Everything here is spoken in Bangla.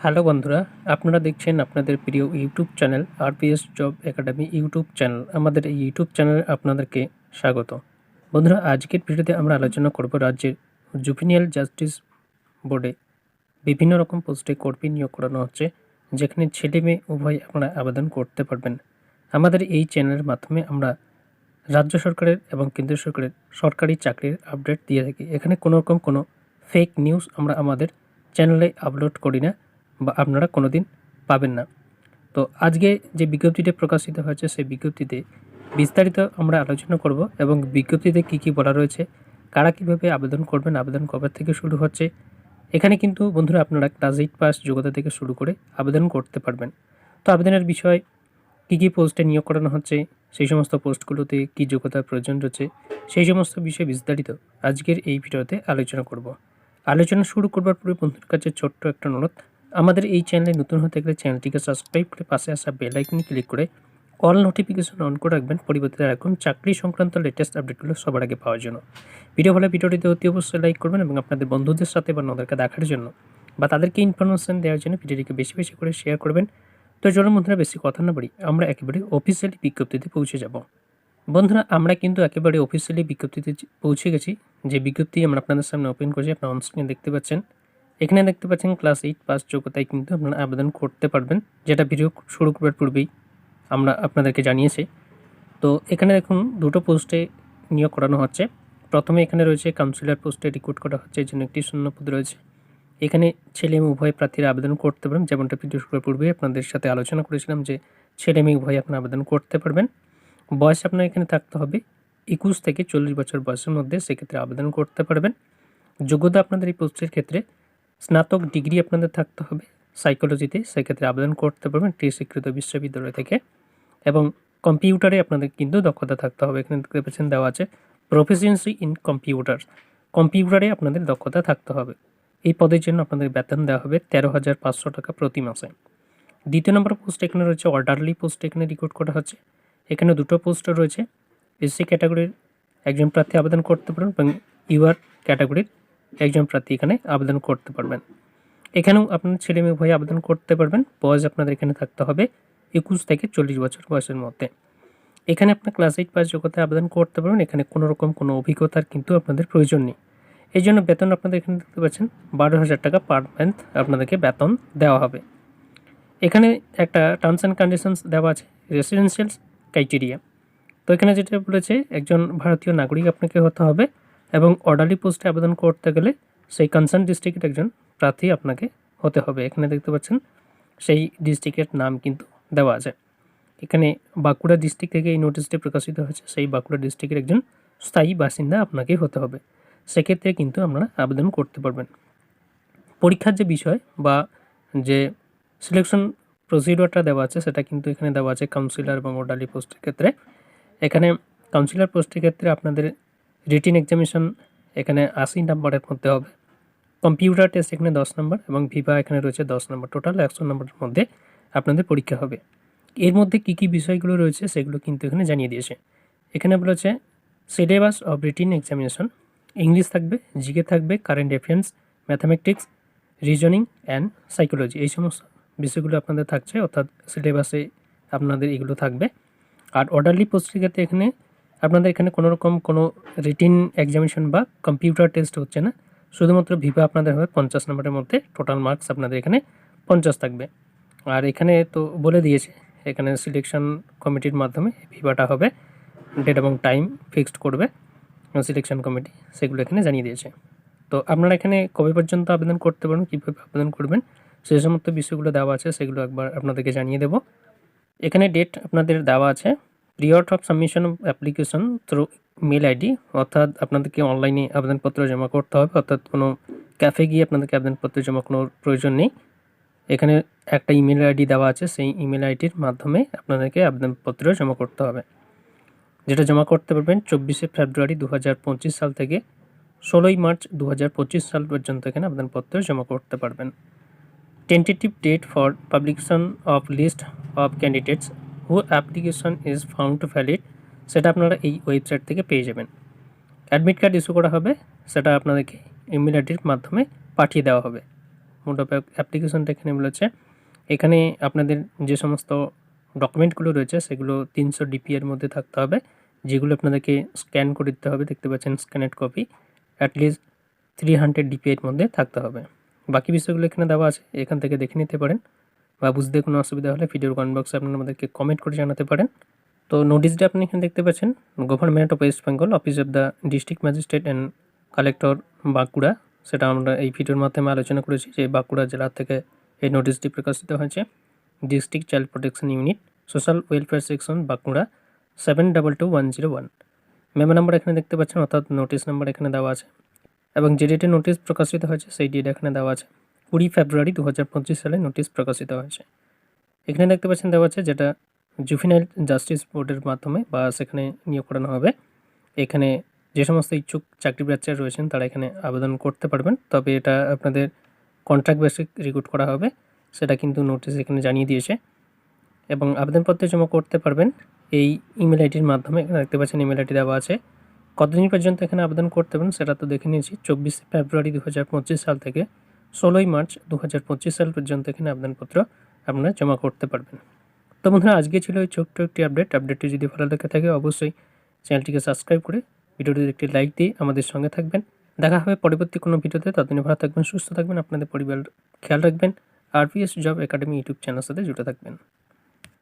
হ্যালো বন্ধুরা, আপনারা দেখছেন আপনাদের প্রিয় YouTube channel RPS job academy YouTube channel. আমাদের এই ইউটিউব চ্যানেলে আপনাদেরকে স্বাগত। বন্ধুরা, আজকের ভিডিওতে আমরা আলোচনা করব রাজ্যের জুভেনিয়াল জাস্টিস বোর্ডে বিভিন্ন রকম পোস্টে কর্মী নিয়োগ করানো হচ্ছে, যেখানে ছেলে মেয়ে উভয় আপনারা আবেদন করতে পারবেন। আমাদের এই চ্যানেলের মাধ্যমে আমরা রাজ্য সরকারের এবং কেন্দ্র সরকারের সরকারি চাকরির আপডেট দিয়ে থাকি। এখানে কোনো রকম কোনো ফেক নিউজ আমরা আমাদের চ্যানেলে আপলোড করি না বা আপনারা কোনো দিন পাবেন না। তো আজকে যে বিজ্ঞপ্তিটা প্রকাশিত হয়েছে সেই বিজ্ঞপ্তিতে বিস্তারিত আমরা আলোচনা করব এবং বিজ্ঞপ্তিতে কী কী বলা রয়েছে, কারা কীভাবে আবেদন করবেন, আবেদন কবে থেকে শুরু হচ্ছে। এখানে কিন্তু বন্ধুরা আপনারা ক্লাস 8 পাস যোগ্যতা থেকে শুরু করে আবেদন করতে পারবেন। তো আবেদনের বিষয় কী কী পোস্টে নিয়োগ করানো হচ্ছে, সেই সমস্ত পোস্টগুলোতে কী যোগ্যতার প্রয়োজন রয়েছে, সেই সমস্ত বিষয়ে বিস্তারিত আজকের এই ভিডিওতে আলোচনা করব। আলোচনা শুরু করবার পূর্বে বন্ধুদের কাছে ছোট্ট একটা অনুরোধ, আমাদের এই চ্যানেলে নতুন হতে গেলে চ্যানেলটিকে সাবস্ক্রাইব করে পাশে আসা বেল আইকনে ক্লিক করে অল নোটিফিকেশন অন করে রাখবেন, পরিবর্তে রাখুন চাকরি সংক্রান্ত লেটেস্ট আপডেটগুলো সবার আগে পাওয়ার জন্য। ভিডিওটিতে অতি অবশ্যই লাইক করবেন এবং আপনাদের বন্ধুদের সাথে বা ওদেরকে দেখার জন্য বা তাদেরকে ইনফরমেশন দেওয়ার জন্য ভিডিওটিকে বেশি বেশি করে শেয়ার করবেন। তো চলুন বন্ধুরা, বেশি কথা না বলি, আমরা একেবারে অফিসিয়ালি বিজ্ঞপ্তিতে পৌঁছে যাব। বন্ধুরা, আমরা কিন্তু একেবারে অফিসিয়ালি বিজ্ঞপ্তিতে পৌঁছে গেছি। যে বিজ্ঞপ্তি আমরা আপনাদের সামনে ওপেন করছি, আপনারা অনস্ক্রিনে দেখতে পাচ্ছেন। এখানে দেখতে পাচ্ছেন ক্লাস 8 পাস যোগ্যতায় কিন্তু আপনারা আবেদন করতে পারবেন, যেটা ভিডিও শুরু করার পূর্বেই আমরা আপনাদেরকে জানিয়েছি। তো এখানে দেখুন দুটো পোস্টে নিয়োগ করানো হচ্ছে। প্রথমে এখানে রয়েছে কাউন্সিলর পোস্টে রিক্রুট করা হচ্ছে, এর জন্য একটি শূন্যপদ রয়েছে। এখানে ছেলে মেয়ে উভয় প্রার্থীরা আবেদন করতে পারেন, যেমনটা ভিডিও শুরু করার পূর্বে আপনাদের সাথে আলোচনা করেছিলাম যে ছেলে মেয়ে উভয় আপনারা আবেদন করতে পারবেন। বয়স আপনার এখানে থাকতে হবে 21 থেকে 40 বছর বয়সের মধ্যে, সেক্ষেত্রে আবেদন করতে পারবেন। যোগ্যতা আপনাদের এই পোস্টের ক্ষেত্রে স্নাতক ডিগ্রি আপনাদের থাকতে হবে সাইকোলজিতে, সেক্ষেত্রে আবেদন করতে পারবেন একটি স্বীকৃত বিশ্ববিদ্যালয় থেকে। এবং কম্পিউটারে আপনাদের কিন্তু দক্ষতা থাকতে হবে। এখানে দেখতে পাচ্ছেন দেওয়া আছে প্রফিসিয়েন্সি ইন কম্পিউটার, কম্পিউটারে আপনাদের দক্ষতা থাকতে হবে। এই পদের জন্য আপনাদের বেতন দেওয়া হবে 13,500 টাকা প্রতি মাসে। দ্বিতীয় নম্বর পোস্ট এখানে রয়েছে অর্ডারলি পোস্ট, এখানে রিক্রুট করা হচ্ছে। এখানে দুটো পোস্ট রয়েছে। এসসি ক্যাটাগরির একজন প্রার্থী আবেদন করতে পারবেন এবং ইউআর ক্যাটাগরির একজন প্রার্থী এখানে আবেদন করতে পারবেন। এখানেও আপনার ছেলে মেয়ে উভয় আবেদন করতে পারবেন। বয়স আপনাদের এখানে থাকতে হবে 21 থেকে 40 বছর বয়সের মধ্যে। এখানে আপনার ক্লাস 8 পাস যোগ্যতায় আবেদন করতে পারবেন। এখানে কোনো রকম কোনো অভিজ্ঞতার কিন্তু আপনাদের প্রয়োজন নেই। এই জন্য বেতন আপনাদের এখানে দেখতে পাচ্ছেন 12,000 টাকা পার মান্থ আপনাদেরকে বেতন দেওয়া হবে। এখানে একটা টার্মস অ্যান্ড কন্ডিশনস দেওয়া আছে, রেসিডেন্সিয়াল ক্রাইটেরিয়া। তো এখানে যেটা বলেছে একজন ভারতীয় নাগরিক আপনাকে হতে হবে এবং অর্ডারলি পোস্টে আবেদন করতে গেলে সেই কনসার্ন ডিস্ট্রিক্টের একজন প্রার্থী আপনাকে হতে হবে। এখানে দেখতে পাচ্ছেন সেই ডিস্ট্রিক্টের নাম কিন্তু দেওয়া আছে। এখানে বাঁকুড়া ডিস্ট্রিক্ট থেকে এই নোটিশটি প্রকাশিত হয়েছে, সেই বাঁকুড়া ডিস্ট্রিক্টের একজন স্থায়ী বাসিন্দা আপনাকেই হতে হবে। সেক্ষেত্রে কিন্তু আপনারা আবেদন করতে পারবেন। পরীক্ষার যে বিষয় বা যে সিলেকশন প্রসিডিওরটা দেওয়া আছে সেটা কিন্তু এখানে দেওয়া আছে কাউন্সিলর এবং অর্ডারলি পোস্টের ক্ষেত্রে। এখানে কাউন্সিলর পোস্টের ক্ষেত্রে আপনাদের রিটিন এক্সামিনেশন এখানে 80 নম্বরের মধ্যে হবে। কম্পিউটার টেস্ট এখানে 10 নম্বর এবং ভিভা এখানে রয়েছে 10 নম্বর, টোটাল 100 নম্বরের মধ্যে আপনাদের পরীক্ষা হবে। এর মধ্যে কী কী বিষয়গুলো রয়েছে সেগুলো কিন্তু এখানে জানিয়ে দিয়েছে। এখানে বলেছে syllabus of written examination, English থাকবে, জিকে থাকবে, current affairs, mathematics, reasoning and psychology, এই সমস্ত বিষয়গুলো আপনাদের থাকছে, অর্থাৎ সিলেবাসে আপনাদের এগুলো থাকবে। আর অর্ডারলি পোস্টের ক্ষেত্রে এখানে আপনাদের এখানে কোনো রকম কোনো রিটিন এক্সামিনেশন বা কম্পিউটার টেস্ট হচ্ছে না, শুধুমাত্র ভিভা আপনাদের হবে 50 নম্বরের মধ্যে, টোটাল মার্কস আপনাদের এখানে 50 থাকবে। আর এখানে তো বলে দিয়েছে এখানে সিলেকশন কমিটির মাধ্যমে ভিভাটা হবে, ডেট এবং টাইম ফিক্সড করবে সিলেকশন কমিটি, সেগুলো এখানে জানিয়ে দিয়েছে। তো আপনারা এখানে কবে পর্যন্ত আবেদন করতে পারবেন, কীভাবে আবেদন করবেন, সেই সমস্ত বিষয়গুলো দেওয়া আছে, সেগুলো একবার আপনাদেরকে জানিয়ে দেব। এখানে ডেট আপনাদের দেওয়া আছে, period of submission of application through mail ID, অর্থাৎ আপনাদেরকে অনলাইনে আবেদনপত্র জমা করতে হবে, অর্থাৎ কোনো ক্যাফে গিয়ে আপনাদেরকে আবেদনপত্র জমা কোনো প্রয়োজন নেই। এখানে একটা ইমেল আইডি দেওয়া আছে, সেই ইমেল আইডির মাধ্যমে আপনাদেরকে আবেদনপত্র জমা করতে হবে, যেটা জমা করতে পারবেন 24শে ফেব্রুয়ারি 2025 সাল থেকে 16ই মার্চ 2025 সাল পর্যন্ত এখানে আবেদনপত্র জমা করতে পারবেন। Tentative date for publication of list of candidates who application is found valid, সেটা আপনারা এই ওয়েবসাইট থেকে পেয়ে যাবেন। অ্যাডমিট কার্ড ইস্যু করা হবে, সেটা আপনাদেরকে ইমেল আইডির মাধ্যমে পাঠিয়ে দেওয়া হবে। মোড অফ অ্যাপ্লিকেশনটা এখানে বলেছে। এখানে আপনাদের যে সমস্ত ডকুমেন্টগুলো রয়েছে সেগুলো 300 ডিপি এর মধ্যে থাকতে হবে, যেগুলো আপনাদেরকে স্ক্যান করে দিতে হবে। দেখতে পাচ্ছেন স্ক্যানেড কপি অ্যাটলিস্ট 300 ডিপি এর মধ্যে থাকতে হবে। বাকি বিষয়গুলো এখানে দেওয়া আছে, এখান থেকে দেখে নিতে পারেন, বা বুঝতে কোনো অসুবিধা হলে ভিডিওর কমেন্ট বক্সে আপনারা আমাদেরকে কমেন্ট করে জানাতে পারেন। তো নোটিশটা আপনি এখানে দেখতে পাচ্ছেন, government of West Bengal, office of the district magistrate and collector, Bankura. সেটা আমরা এই ভিডিওর মাধ্যমে আলোচনা করেছি যে বাঁকুড়া জেলা থেকে এই নোটিশটি প্রকাশিত হয়েছে। District child protection unit, social welfare section, Bankura 722101। Memo number এখানে দেখতে পাচ্ছেন, অর্থাৎ নোটিশ নাম্বার এখানে দেওয়া আছে, এবং যে ডেটে নোটিশ প্রকাশিত হয়েছে সেই ডেট এখানে দেওয়া আছে। 20 ফেব্রুয়ারি 2025 সালে নোটিশ প্রকাশিত হয়েছে। এখানে দেখতে পাচ্ছেন দেওয়া আছে যেটা জুভেনাইল জাস্টিস বোর্ডের মাধ্যমে বা সেখানে নিয়োগ করানো হবে। এখানে যে সমস্ত ইচ্ছুক চাকরি প্রার্থীরা রয়েছেন তারা এখানে আবেদন করতে পারবেন, তবে এটা আপনাদের কন্ট্রাক্ট বেসিক রিক্রুট করা হবে, সেটা কিন্তু নোটিশ এখানে জানিয়ে দিয়েছে। এবং আবেদনপত্র জমা করতে পারবেন এই ইমেল আইডির মাধ্যমে। এখানে দেখতে পাচ্ছেন ইমেল আইডি দেওয়া আছে। কতদিন পর্যন্ত এখানে আবেদন করতে পারেন সেটা তো দেখে নিয়েছি। 24 ফেব্রুয়ারি 2025 সাল থেকে 16ই মার্চ 2025 সাল পর্যন্ত এখানে আবেদনপত্র আপনারা জমা করতে পারবেন। তো বন্ধুরা, আজকে ছিল এই ছোট্ট একটি আপডেটটি যদি ভালো লেগে থাকে অবশ্যই চ্যানেলটিকে সাবস্ক্রাইব করে ভিডিওটিতে একটি লাইক দিয়ে আমাদের সঙ্গে থাকবেন। দেখা হবে পরবর্তী কোনো ভিডিওতে। ততদিন ভালো থাকবেন, সুস্থ থাকবেন, আপনাদের পরিবার খেয়াল রাখবেন। আরপিএস জব একাডেমি ইউটিউব চ্যানেলের সাথে জুড়ে থাকবেন।